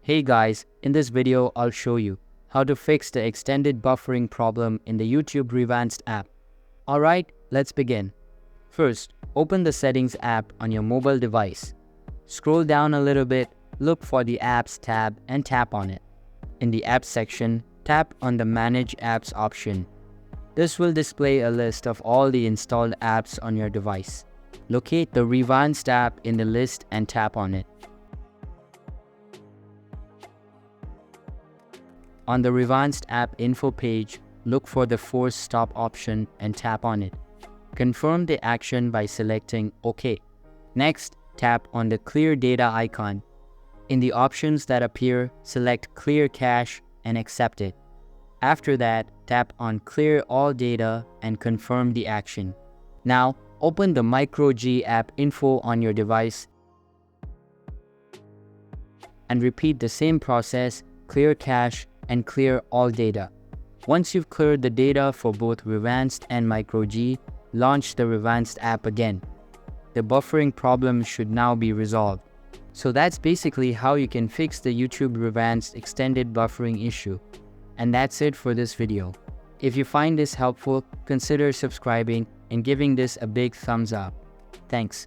Hey guys, in this video I'll show you how to fix the extended buffering problem in the YouTube ReVanced app. Alright, let's begin. First, open the Settings app on your mobile device. Scroll down a little bit, look for the Apps tab and tap on it. In the Apps section, tap on the Manage Apps option. This will display a list of all the installed apps on your device. Locate the ReVanced app in the list and tap on it. On the ReVanced app info page, look for the Force Stop option and tap on it. Confirm the action by selecting OK. Next, tap on the Clear Data icon. In the options that appear, select Clear Cache and accept it. After that, tap on Clear All Data and confirm the action. Now, open the MicroG app info on your device and repeat the same process, clear cache and clear all data. Once you've cleared the data for both ReVanced and MicroG, launch the ReVanced app again. The buffering problem should now be resolved. So that's basically how you can fix the YouTube ReVanced extended buffering issue. And that's it for this video. If you find this helpful, consider subscribing and giving this a big thumbs up. Thanks.